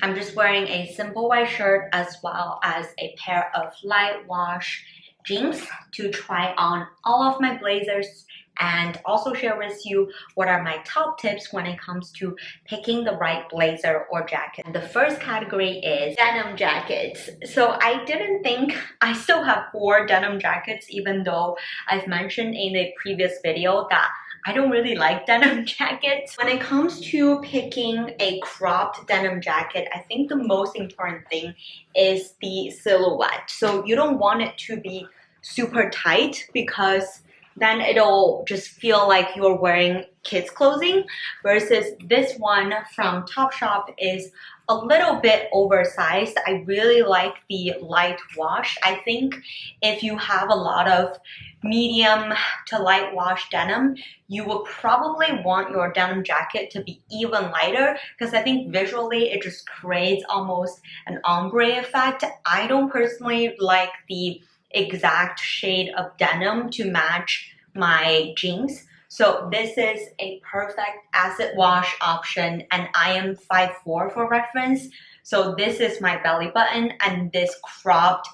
I'm just wearing a simple white shirt as well as a pair of light wash jeans to try on all of my blazers and also share with you what are my top tips when it comes to picking the right blazer or jacket. The first category is denim jackets. So I didn't think I still have 4 denim jackets, even though I've mentioned in a previous video that I don't really like denim jackets. When it comes to picking a cropped denim jacket, I think the most important thing is the silhouette. So you don't want it to be super tight because then it'll just feel like you're wearing kids clothing, versus this one from Topshop is a little bit oversized. I really like the light wash. I think if you have a lot of medium to light wash denim, you will probably want your denim jacket to be even lighter, because I think visually it just creates almost an ombre effect. I don't personally like the exact shade of denim to match my jeans. So this is a perfect acid wash option, and I am 5'4" for reference. So this is my belly button, and this cropped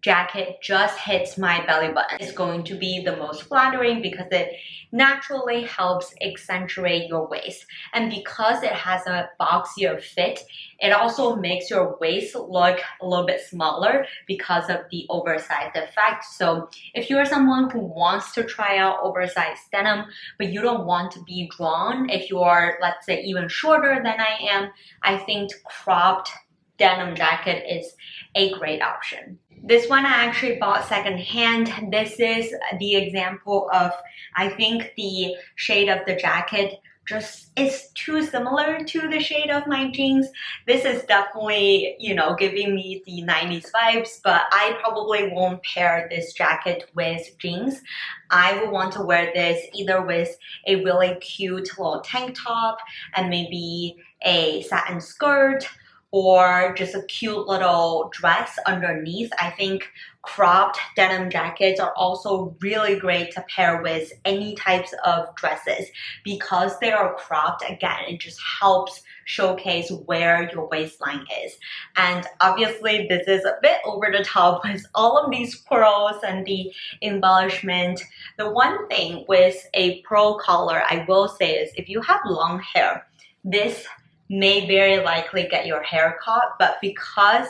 jacket just hits my belly button. It's going to be the most flattering because it naturally helps accentuate your waist. And because it has a boxier fit, it also makes your waist look a little bit smaller because of the oversized effect. So if you're someone who wants to try out oversized denim, but you don't want to be drawn, if you're, let's say, even shorter than I am, I think cropped denim jacket is a great option. This one I actually bought secondhand. This is the example of, I think the shade of the jacket just is too similar to the shade of my jeans. This is definitely, you know, giving me the 90s vibes, but I probably won't pair this jacket with jeans. I would want to wear this either with a really cute little tank top and maybe a satin skirt, or just a cute little dress underneath. I think cropped denim jackets are also really great to pair with any types of dresses. Because they are cropped, again, it just helps showcase where your waistline is. And obviously this is a bit over the top with all of these pearls and the embellishment. The one thing with a pearl collar I will say is, if you have long hair, this may very likely get your hair caught, but because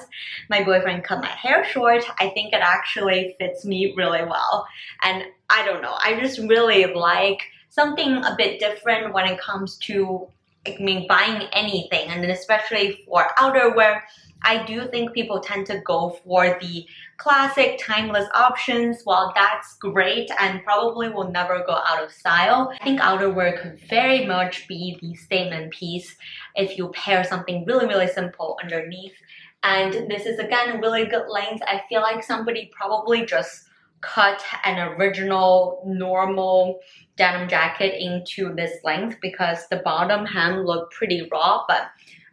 my boyfriend cut my hair short, I think it actually fits me really well. And I don't know, I just really like something a bit different when it comes to, I mean, buying anything, and then especially for outerwear. I do think people tend to go for the classic timeless options. While that's great and probably will never go out of style, I think outerwear could very much be the statement piece if you pair something really simple underneath. And this is again a really good length. I feel like somebody probably just cut an original normal denim jacket into this length because the bottom hem looked pretty raw, but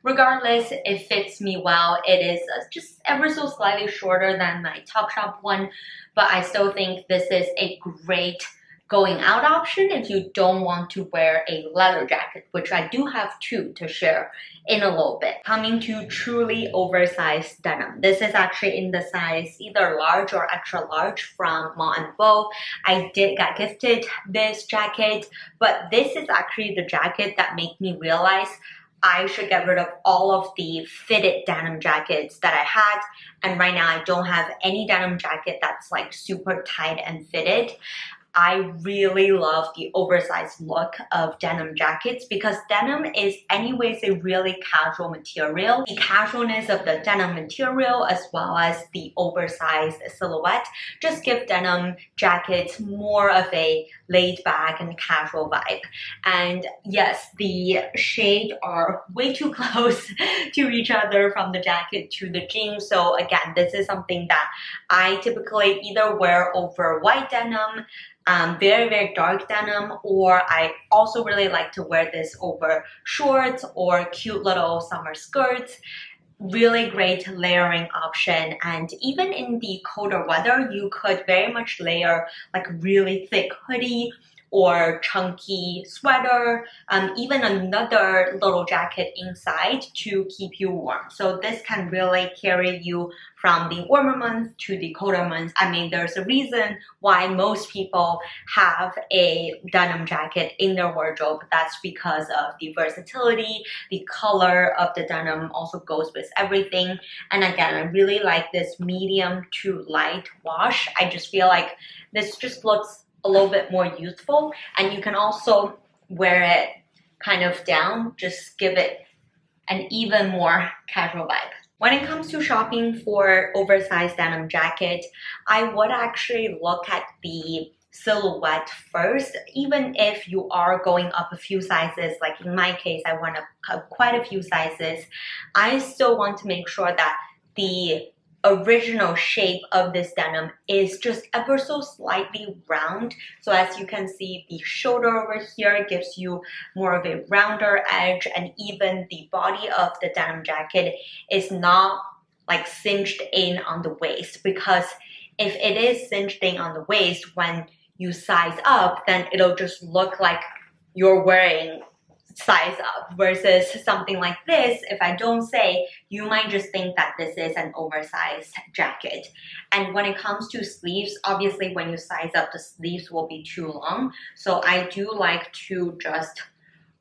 regardless, it fits me well. It is just ever so slightly shorter than my Topshop one, but I still think this is a great going out option if you don't want to wear a leather jacket, which I do have 2 to share in a little bit. Coming to truly oversized denim. This is actually in the size either large or extra large from Ma & Bo. I did get gifted this jacket, but this is actually the jacket that made me realize I should get rid of all of the fitted denim jackets that I had, and right now I don't have any denim jacket that's like super tight and fitted. I really love the oversized look of denim jackets because denim is anyways a really casual material. The casualness of the denim material as well as the oversized silhouette just give denim jackets more of a laid back and casual vibe. And yes, the shades are way too close to each other from the jacket to the jeans. So again, this is something that I typically either wear over white denim, very dark denim, or I also really like to wear this over shorts or cute little summer skirts. Really great layering option, and even in the colder weather you could very much layer like really thick hoodie or chunky sweater, even another little jacket inside to keep you warm. So this can really carry you from the warmer months to the colder months. I mean, there's a reason why most people have a denim jacket in their wardrobe. That's because of the versatility. The color of the denim also goes with everything. And again, I really like this medium to light wash. I just feel like this just looks a little bit more youthful, and you can also wear it kind of down, just give it an even more casual vibe. When it comes to shopping for oversized denim jacket, I would actually look at the silhouette first. Even if you are going up a few sizes, like in my case, I went up quite a few sizes, I still want to make sure that the original shape of this denim is just ever so slightly round. So as you can see, the shoulder over here gives you more of a rounder edge, and even the body of the denim jacket is not like cinched in on the waist, because if it is cinched in on the waist, when you size up, then it'll just look like you're wearing size up, versus something like this, if I don't say, you might just think that this is an oversized jacket. And when it comes to sleeves, obviously when you size up, the sleeves will be too long. So I do like to just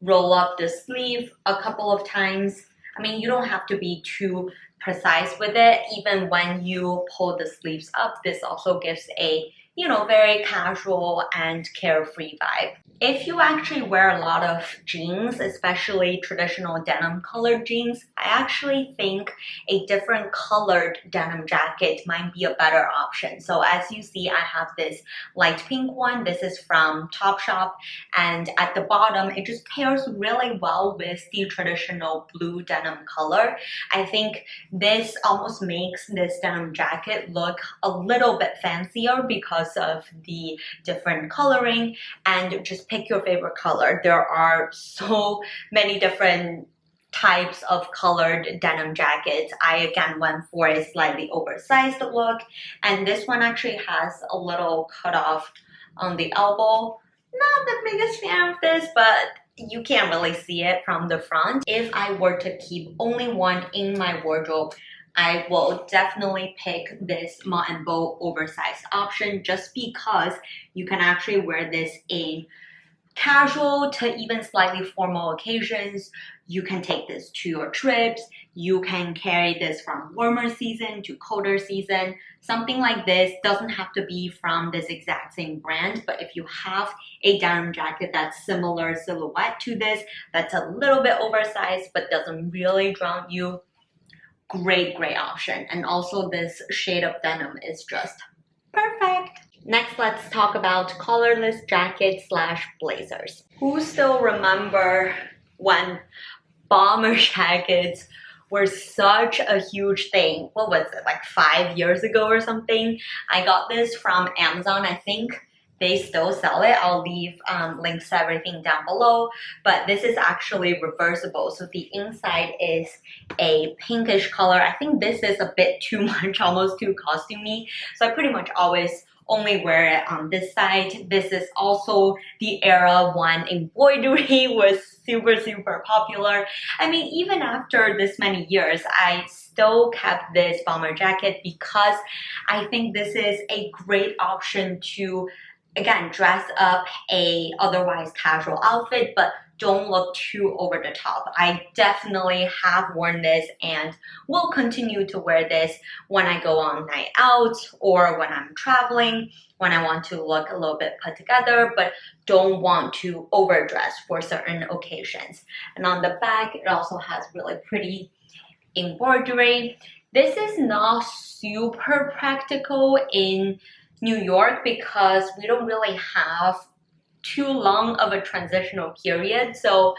roll up the sleeve a couple of times. I mean, you don't have to be too precise with it. Even when you pull the sleeves up, this also gives a, you know, very casual and carefree vibe. If you actually wear a lot of jeans, especially traditional denim colored jeans, I actually think a different colored denim jacket might be a better option. So as you see, I have this light pink one. This is from Topshop, and at the bottom, it just pairs really well with the traditional blue denim color. I think this almost makes this denim jacket look a little bit fancier because of the different coloring. And just pick your favorite color. There are so many different types of colored denim jackets. I again went for a slightly oversized look, and this one actually has a little cutoff on the elbow. Not the biggest fan of this, but you can't really see it from the front. If I were to keep only one in my wardrobe, I will definitely pick this mutton bow oversized option, just because you can actually wear this in casual to even slightly formal occasions. You can take this to your trips. You can carry this from warmer season to colder season. Something like this doesn't have to be from this exact same brand, but if you have a denim jacket that's similar silhouette to this, that's a little bit oversized but doesn't really drown you, great option. And also this shade of denim is just perfect. Next, let's talk about colorless jackets slash blazers. Who still remember when bomber jackets were such a huge thing? What was it, like 5 years ago or something? I got this from Amazon. I think they still sell it. I'll leave links to everything down below. But this is actually reversible. So the inside is a pinkish color. I think this is a bit too much, almost too costumey. So I pretty much always only wear it on this side. This is also the era when embroidery was super popular. I mean, even after this many years, I still kept this bomber jacket because I think this is a great option to, again, dress up a otherwise casual outfit, but don't look too over the top. I definitely have worn this and will continue to wear this when I go on night out or when I'm traveling, when I want to look a little bit put together, but don't want to overdress for certain occasions. And on the back, it also has really pretty embroidery. This is not super practical in New York because we don't really have too long of a transitional period. So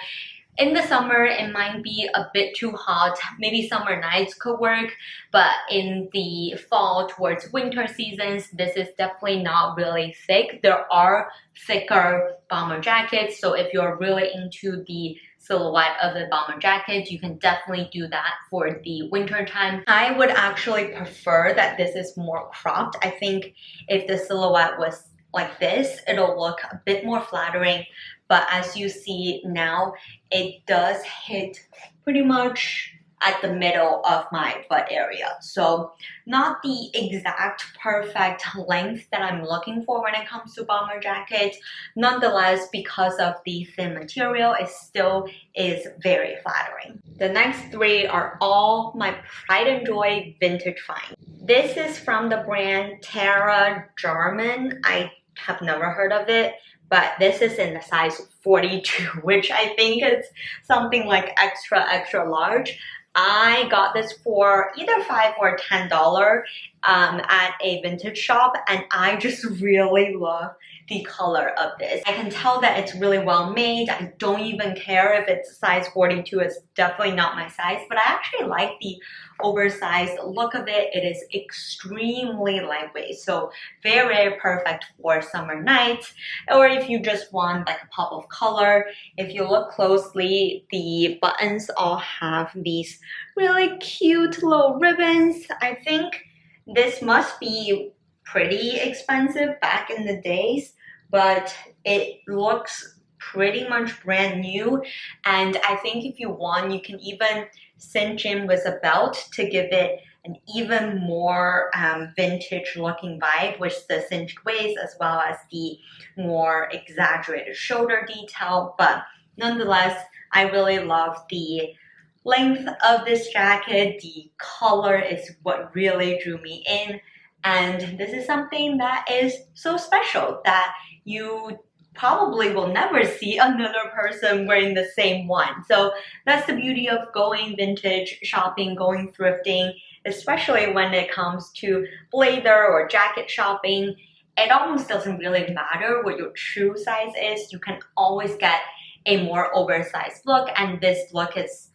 in the summer, it might be a bit too hot. Maybe summer nights could work, but in the fall towards winter seasons, this is definitely not really thick. There are thicker bomber jackets, so if you're really into the silhouette of the bomber jacket, you can definitely do that for the winter time. I would actually prefer that this is more cropped. I think if the silhouette was like this, it'll look a bit more flattering. But as you see now, it does hit pretty much at the middle of my butt area. So not the exact perfect length that I'm looking for when it comes to bomber jackets. Nonetheless, because of the thin material, it still is very flattering. The next three are all my pride and joy vintage finds. This is from the brand Zara German. I have never heard of it, but this is in the size 42, which I think is something like extra large. I got this for either $5 or $10 at a vintage shop, and I just really love the color of this. I can tell that it's really well made. I don't even care if it's size 42. It's definitely not my size, but I actually like the oversized look of it. It is extremely lightweight, so very perfect for summer nights, or if you just want like a pop of color. If you look closely, the buttons all have these really cute little ribbons. I think this must be pretty expensive back in the days, but it looks pretty much brand new. And I think if you want, you can even cinch in with a belt to give it an even more vintage looking vibe, with the cinched waist as well as the more exaggerated shoulder detail. But nonetheless, I really love the length of this jacket. The color is what really drew me in, and this is something that is so special that you probably will never see another person wearing the same one. So that's the beauty of going vintage shopping, going thrifting, especially when it comes to blazer or jacket shopping. It almost doesn't really matter what your true size is. You can always get a more oversized look, and this look is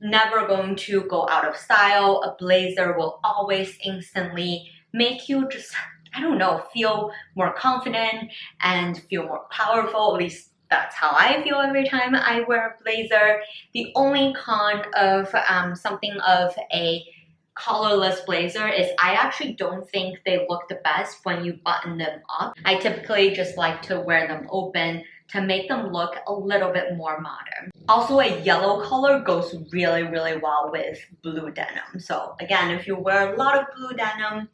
never going to go out of style. A blazer will always instantly make you just, I don't know, feel more confident and feel more powerful. At least that's how I feel every time I wear a blazer. The only con of something of a collarless blazer is I actually don't think they look the best when you button them up. I typically just like to wear them open to make them look a little bit more modern. Also, a yellow color goes really well with blue denim. So again, if you wear a lot of blue denim,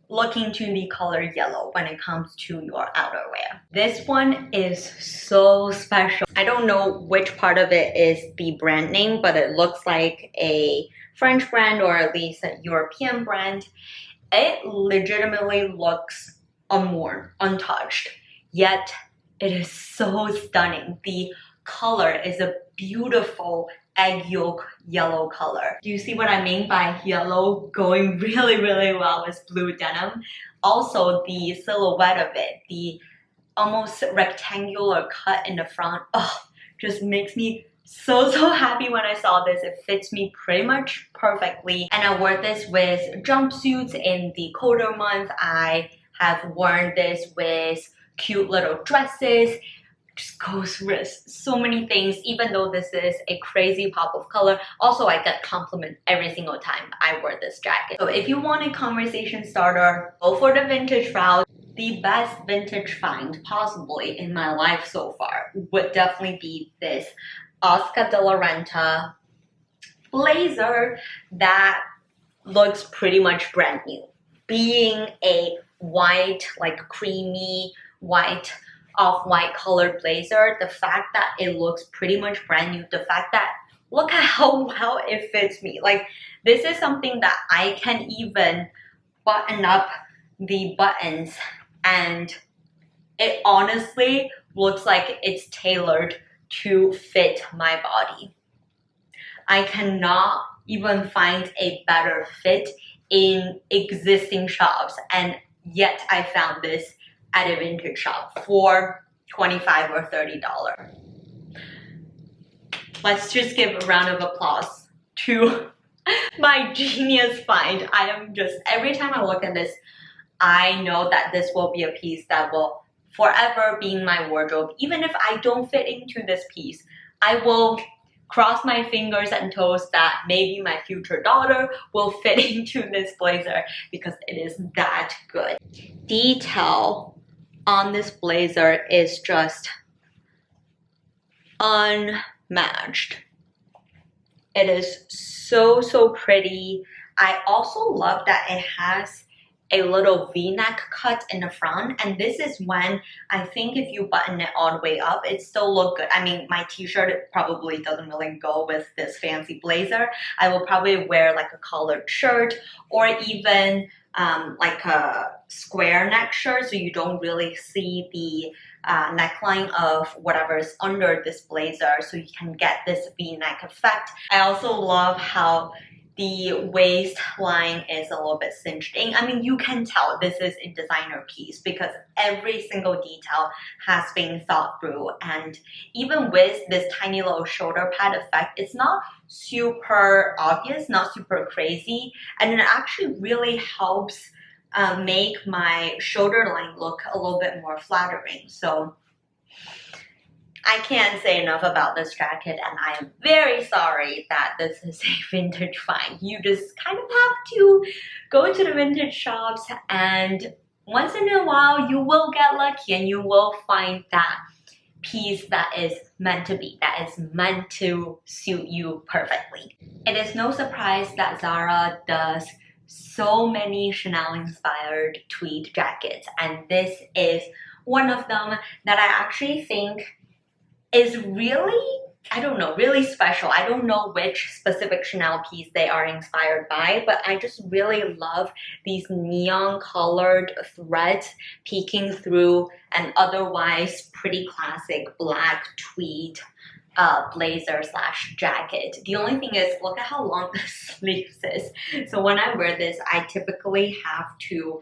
look into the color yellow when it comes to your outerwear. This one is so special. I don't know which part of it is the brand name, but it looks like a French brand or at least a European brand. It legitimately looks unworn, untouched, yet it is so stunning. The color is a beautiful egg yolk yellow color. Do you see what I mean by yellow going really well with blue denim? Also, the silhouette of it, the almost rectangular cut in the front, just makes me so happy when I saw this. It fits me pretty much perfectly, and I wore this with jumpsuits in the colder month. I have worn this with cute little dresses. Just goes with so many things, even though this is a crazy pop of color. Also, I get compliment every single time I wear this jacket. So if you want a conversation starter, go for the vintage route. The best vintage find possibly in my life so far would definitely be this Oscar de la Renta blazer that looks pretty much brand new. Being a white, like creamy white, off-white colored blazer, the fact that it looks pretty much brand new, the fact that look at how well it fits me. Like, this is something that I can even button up the buttons and it honestly looks like it's tailored to fit my body. I cannot even find a better fit in existing shops, and yet I found this at a vintage shop for $25 or $30. Let's just give a round of applause to my genius find. I am just, every time I look at this, I know that this will be a piece that will forever be in my wardrobe. Even if I don't fit into this piece, I will cross my fingers and toes that maybe my future daughter will fit into this blazer because it is that good. Detail on this blazer is just unmatched. It is so pretty. I also love that it has a little v-neck cut in the front, and this is when I think if you button it all the way up, it still look good. I mean, my t-shirt probably doesn't really go with this fancy blazer. I will probably wear like a collared shirt or even like a square neck shirt, so you don't really see the neckline of whatever is under this blazer, so you can get this v-neck effect. I also love how the waistline is a little bit cinched in. I mean, you can tell this is a designer piece because every single detail has been thought through. And even with this tiny little shoulder pad effect, it's not super obvious, not super crazy. And it actually really helps make my shoulder line look a little bit more flattering. So I can't say enough about this jacket, and I am very sorry that this is a vintage find. You just kind of have to go to the vintage shops, and once in a while you will get lucky and you will find that piece that is meant to be, that is meant to suit you perfectly. It is no surprise that Zara does so many Chanel inspired tweed jackets, and this is one of them that I actually think is really, I don't know, really special. I don't know which specific Chanel piece they are inspired by, but I just really love these neon colored threads peeking through an otherwise pretty classic black tweed blazer slash jacket. The only thing is, look at how long the sleeves is. So when I wear this, I typically have to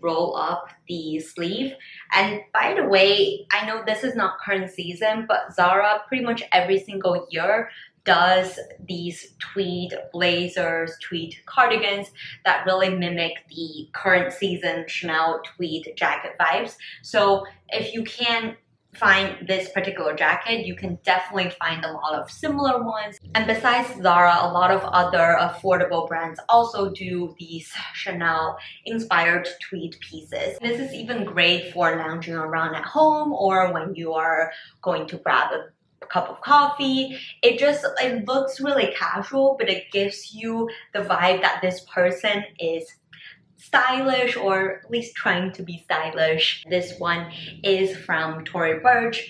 roll up the sleeve. And by the way, I know this is not current season, but Zara pretty much every single year does these tweed blazers, tweed cardigans that really mimic the current season Chanel tweed jacket vibes. So if you can find this particular jacket, you can definitely find a lot of similar ones. And besides Zara, a lot of other affordable brands also do these Chanel inspired tweed pieces. This is even great for lounging around at home or when you are going to grab a cup of coffee. It looks really casual, but it gives you the vibe that this person is stylish, or at least trying to be stylish. This one is from Tory Burch.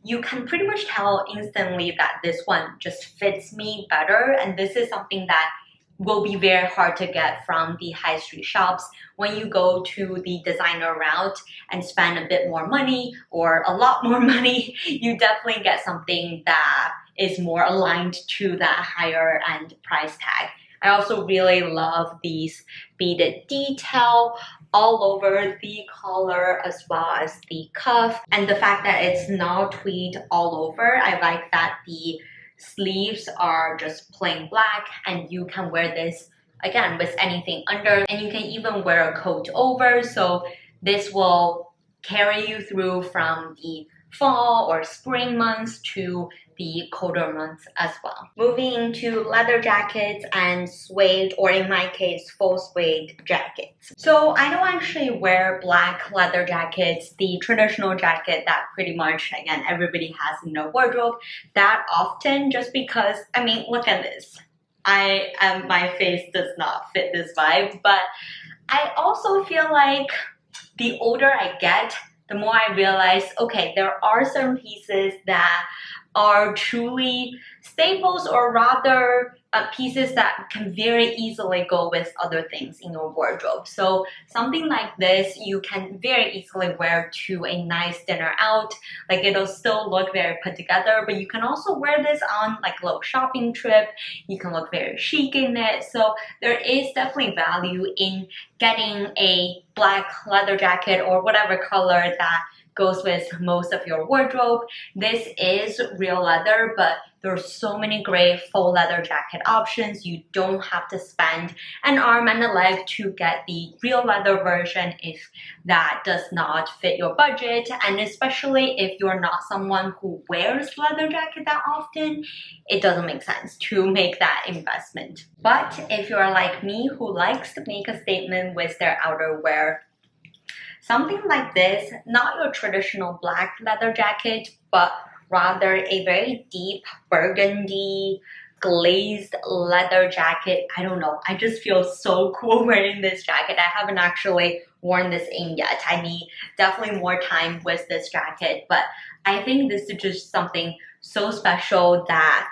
You can pretty much tell instantly that this one just fits me better, and this is something that will be very hard to get from the high street shops. When you go to the designer route and spend a bit more money or a lot more money, you definitely get something that is more aligned to that higher end price tag. I also really love these beaded detail all over the collar as well as the cuff, and the fact that it's not tweed all over. I like that the sleeves are just plain black, and you can wear this again with anything under, and you can even wear a coat over, so this will carry you through from the fall or spring months to the colder months as well. Moving into leather jackets and suede, or in my case, full suede jackets. So I don't actually wear black leather jackets, the traditional jacket that pretty much, again, everybody has in their wardrobe, that often, just because, I mean, look at this. My face does not fit this vibe, but I also feel like the older I get, the more I realize, okay, there are certain pieces that are truly staples, or rather pieces that can very easily go with other things in your wardrobe. So something like this you can very easily wear to a nice dinner out. Like, it'll still look very put together, but you can also wear this on like a little shopping trip. You can look very chic in it. So there is definitely value in getting a black leather jacket or whatever color that goes with most of your wardrobe. This is real leather, but there's so many great full leather jacket options. You don't have to spend an arm and a leg to get the real leather version if that does not fit your budget, and especially if you're not someone who wears leather jacket that often, it doesn't make sense to make that investment. But if you're like me, who likes to make a statement with their outerwear, something like this, not your traditional black leather jacket, but rather a very deep burgundy glazed leather jacket. I don't know, I just feel so cool wearing this jacket. I haven't actually worn this in yet. I need definitely more time with this jacket, but I think this is just something so special that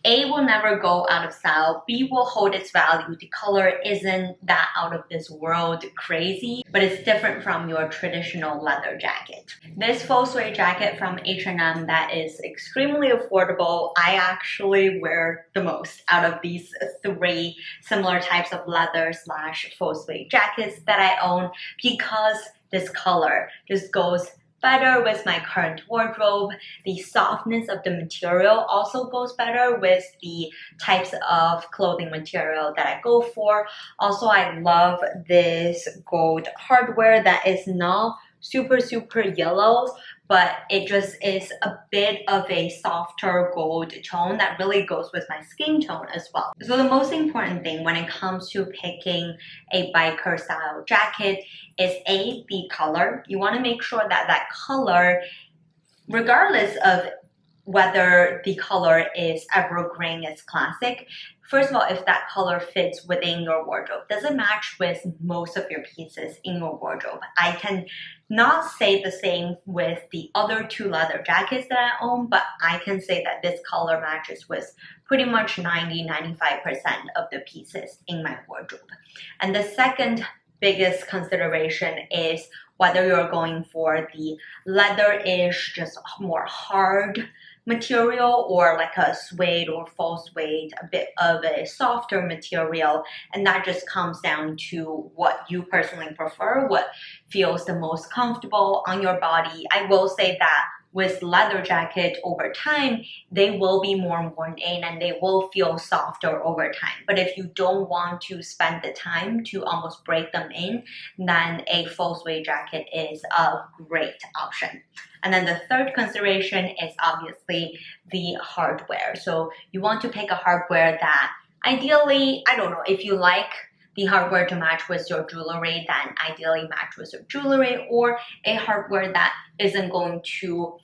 A, will never go out of style, B, will hold its value. The color isn't that out of this world crazy, but it's different from your traditional leather jacket. This faux suede jacket from H&M that is extremely affordable, I actually wear the most out of these three similar types of leather / faux suede jackets that I own, because this color just goes better with my current wardrobe. The softness of the material also goes better with the types of clothing material that I go for. Also, I love this gold hardware that is not super yellow, but it just is a bit of a softer gold tone that really goes with my skin tone as well. So the most important thing when it comes to picking a biker style jacket is A, the color. You want to make sure that that color, regardless of whether the color is evergreen, is classic. First of all, if that color fits within your wardrobe, does it match with most of your pieces in your wardrobe? I can not say the same with the other two leather jackets that I own, but I can say that this color matches with pretty much 90-95% of the pieces in my wardrobe. And the second biggest consideration is whether you're going for the leather-ish, just more hard material, or like a suede or faux suede, a bit of a softer material, and that just comes down to what you personally prefer, what feels the most comfortable on your body. I will say that with leather jacket, over time, they will be more worn in and they will feel softer over time. But if you don't want to spend the time to almost break them in, then a faux suede jacket is a great option. And then the third consideration is obviously the hardware. So you want to pick a hardware that ideally, I don't know, if you like the hardware to match with your jewelry, then ideally match with your jewelry, or a hardware that isn't going to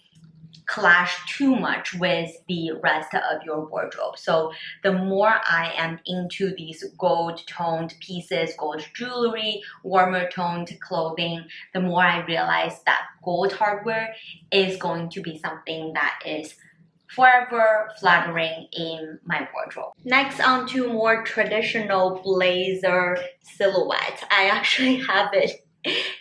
clash too much with the rest of your wardrobe. So the more I am into these gold toned pieces, gold jewelry, warmer toned clothing, the more I realize that gold hardware is going to be something that is forever flattering in my wardrobe. Next, on to more traditional blazer silhouette. I actually have it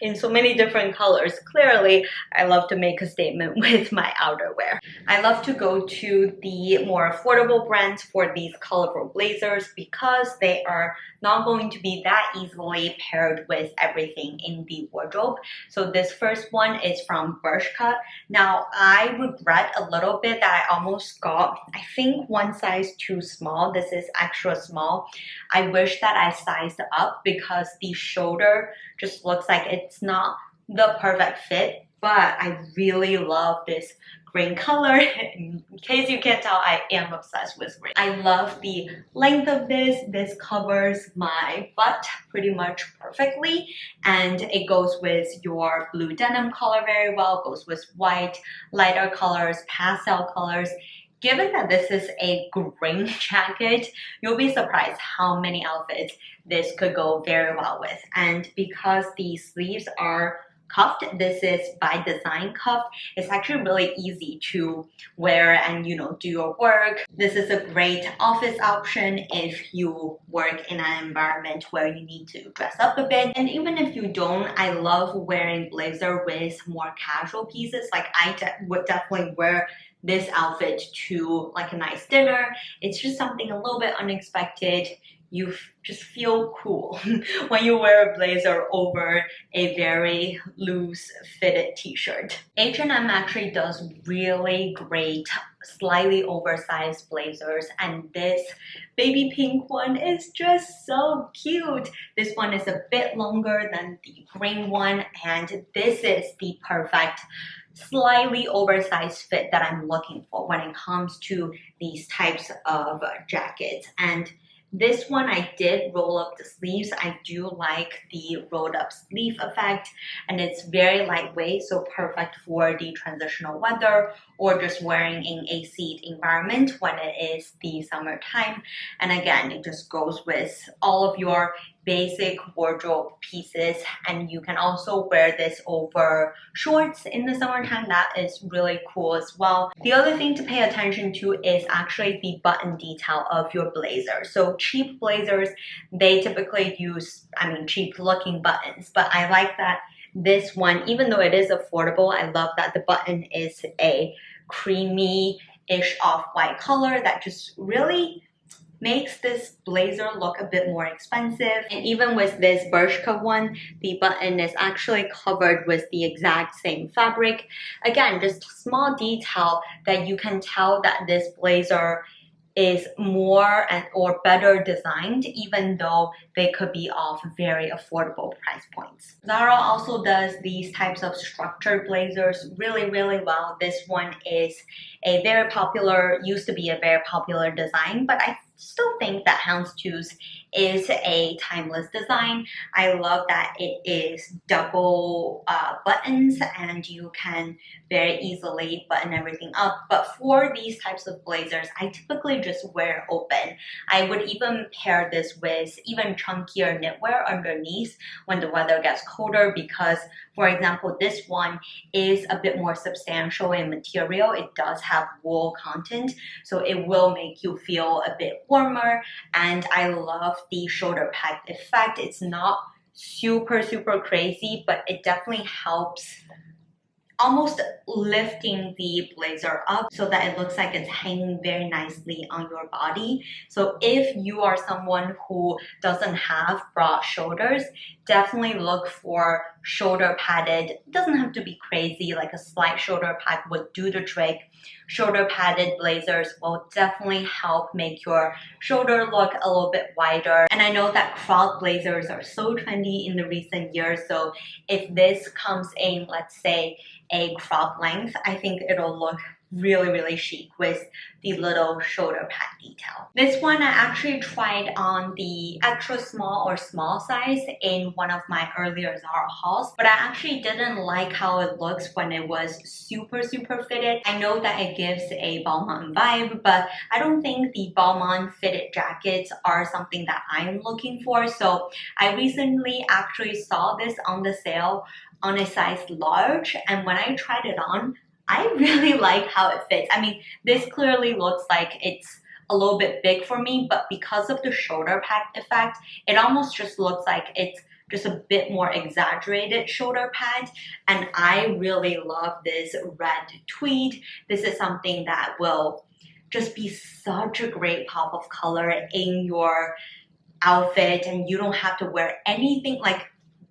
in so many different colors. Clearly, I love to make a statement with my outerwear. I love to go to the more affordable brands for these colorful blazers because they are not going to be that easily paired with everything in the wardrobe. So this first one is from Bershka. Now, I regret a little bit that I almost got, I think, one size too small. This is extra small. I wish that I sized up because the shoulder just looks like it's not the perfect fit, but I really love this green color. In case you can't tell, I am obsessed with green. I love the length of this. This covers my butt pretty much perfectly, and it goes with your blue denim color very well, goes with white, lighter colors, pastel colors. Given that this is a green jacket, you'll be surprised how many outfits this could go very well with. And because the sleeves are cuffed, this is by design cuffed, it's actually really easy to wear and do your work. This is a great office option if you work in an environment where you need to dress up a bit. And even if you don't, I love wearing blazer with more casual pieces. Like I would definitely wear this outfit to like a nice dinner. It's just something a little bit unexpected. You just feel cool when you wear a blazer over a very loose fitted t-shirt. H&M actually does really great slightly oversized blazers, and this baby pink one is just so cute. This one is a bit longer than the green one, and this is the perfect slightly oversized fit that I'm looking for when it comes to these types of jackets. And This one I did roll up the sleeves. I do like the rolled up sleeve effect, and it's very lightweight, so perfect for the transitional weather or just wearing in a seat environment when it is the summertime. And again, it just goes with all of your basic wardrobe pieces, and you can also wear this over shorts in the summertime. That is really cool as well. The other thing to pay attention to is actually the button detail of your blazer. So cheap blazers, they typically use, cheap looking buttons, but I like that this one, even though it is affordable, I love that the button is a creamy-ish off-white color that just really makes this blazer look a bit more expensive. And even with this Bershka one, the button is actually covered with the exact same fabric. Again, just a small detail that you can tell that this blazer is more or better designed, even though they could be off very affordable price points. Zara also does these types of structured blazers really, really well. This one is a very popular, used to be a very popular design, but I still think that houndstooth is a timeless design. I love that it is double buttons and you can very easily button everything up. But for these types of blazers, I typically just wear open. I would even pair this with even chunkier knitwear underneath when the weather gets colder, because for example, this one is a bit more substantial in material. It does have wool content, so it will make you feel a bit warmer. And I love the shoulder pad effect. It's not super crazy, but it definitely helps almost lifting the blazer up so that it looks like it's hanging very nicely on your body. So if you are someone who doesn't have broad shoulders, definitely look for shoulder padded. It doesn't have to be crazy, like a slight shoulder pad would do the trick. Shoulder padded blazers will definitely help make your shoulder look a little bit wider. And I know that crop blazers are so trendy in the recent years, so if this comes in, let's say, a crop length, I think it'll look really chic with the little shoulder pad detail. This one I actually tried on the extra small or small size in one of my earlier Zara hauls, but I actually didn't like how it looks when it was super fitted. I know that it gives a Balmain vibe, but I don't think the Balmain fitted jackets are something that I'm looking for. So I recently actually saw this on the sale on a size large, and when I tried it on, I really like how it fits. I mean, this clearly looks like it's a little bit big for me, but because of the shoulder pad effect, it almost just looks like it's just a bit more exaggerated shoulder pad. And I really love this red tweed. This is something that will just be such a great pop of color in your outfit, and you don't have to wear anything. Like,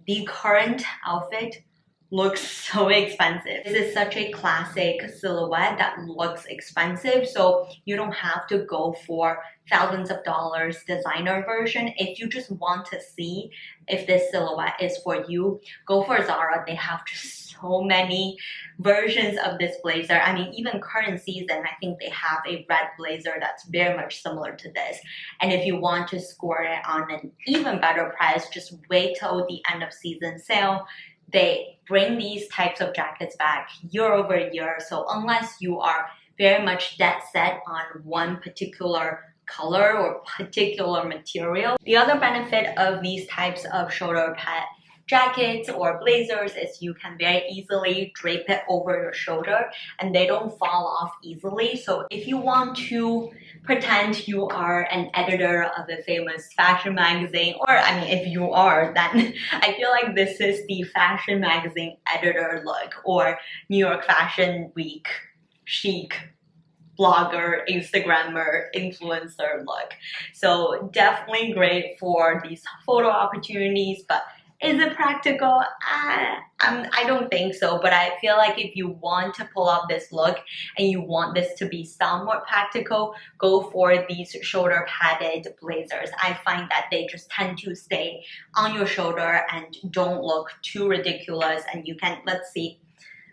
the current outfit looks so expensive. This is such a classic silhouette that looks expensive, so you don't have to go for thousands of dollars designer version. If you just want to see if this silhouette is for you, go for Zara. They have just so many versions of this blazer. I mean, even current season, I think they have a red blazer that's very much similar to this. And if you want to score it on an even better price, just wait till the end of season sale. They bring these types of jackets back year over year. So unless you are very much dead set on one particular color or particular material. The other benefit of these types of shoulder pad jackets or blazers is you can very easily drape it over your shoulder and they don't fall off easily. So if you want to pretend you are an editor of a famous fashion magazine, or I mean, if you are, then I feel like this is the fashion magazine editor look, or New York Fashion Week chic blogger, Instagrammer, influencer look. So definitely great for these photo opportunities, but is it practical? I don't think so, but I feel like if you want to pull off this look and you want this to be somewhat practical, go for these shoulder padded blazers. I find that they just tend to stay on your shoulder and don't look too ridiculous, and you can, let's see,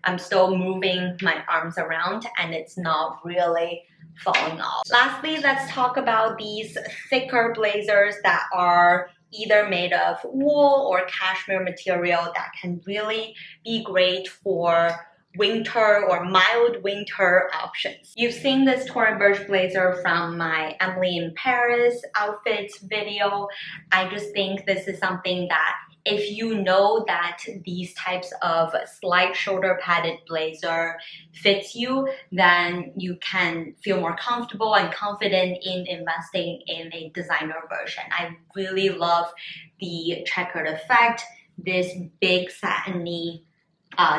I'm still moving my arms around and it's not really falling off. Lastly, let's talk about these thicker blazers that are either made of wool or cashmere material that can really be great for winter or mild winter options. You've seen this Tory Burch blazer from my Emily in Paris outfits video. I just think this is something that if you know that these types of slight shoulder padded blazer fits you, then you can feel more comfortable and confident in investing in a designer version. I really love the checkered effect. This big satiny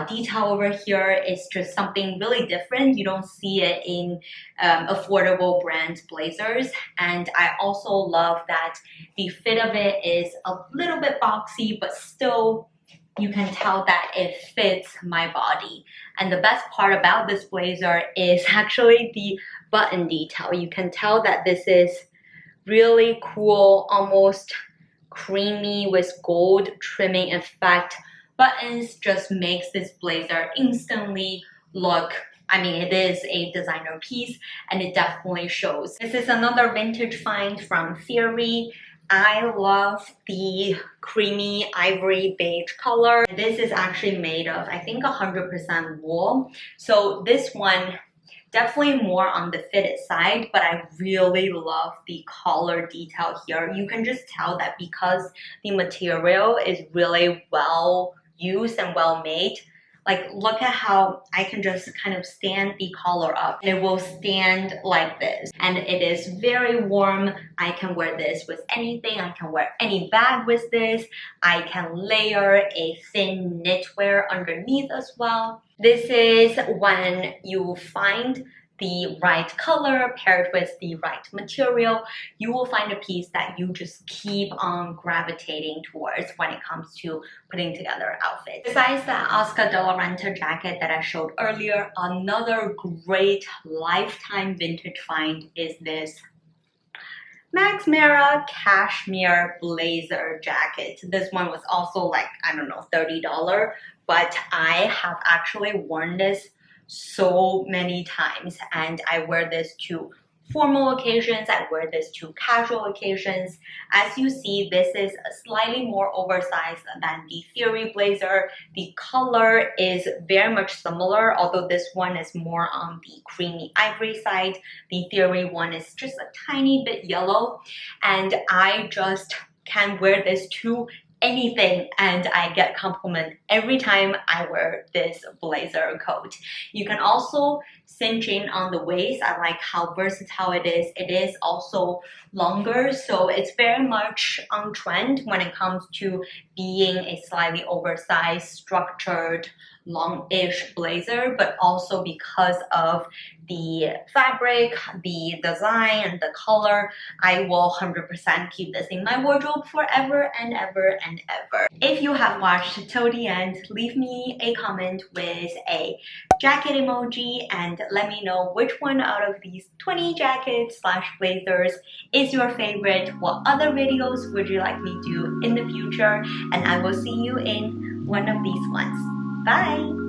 detail over here is just something really different. You don't see it in affordable brand blazers. And I also love that the fit of it is a little bit boxy, but still you can tell that it fits my body. And the best part about this blazer is actually the button detail. You can tell that this is really cool, almost creamy with gold trimming effect. Buttons just makes this blazer instantly look, I mean, it is a designer piece and it definitely shows. This is another vintage find from Theory. I love the creamy ivory beige color. This is actually made of, I think, 100% wool. So this one, definitely more on the fitted side, but I really love the collar detail here. You can just tell that because the material is really well used and well made. Like, look at how I can just kind of stand the collar up and it will stand like this. And it is very warm. I can wear this with anything. I can wear any bag with this. I can layer a thin knitwear underneath as well. This is when you find the right color paired with the right material, you will find a piece that you just keep on gravitating towards when it comes to putting together outfits. Besides the Oscar de la Renta jacket that I showed earlier, another great lifetime vintage find is this Max Mara cashmere blazer jacket. This one was also like, I don't know, $30, but I have actually worn this so many times and I wear this to formal occasions, I wear this to casual occasions. As you see, this is slightly more oversized than the Theory blazer. The color is very much similar, although this one is more on the creamy ivory side. The Theory one is just a tiny bit yellow, and I just can wear this to anything and I get compliment every time I wear this blazer coat. You can also cinch in on the waist. I like how versatile it is. It is also longer, so it's very much on trend when it comes to being a slightly oversized, structured, long-ish blazer, but also because of the fabric, the design, and the color, I will 100% keep this in my wardrobe forever and ever and ever. If you have watched till the end, leave me a comment with a jacket emoji and let me know which one out of these 20 jackets slash blazers is your favorite. What other videos would you like me to do in the future? And I will see you in one of these ones. Bye!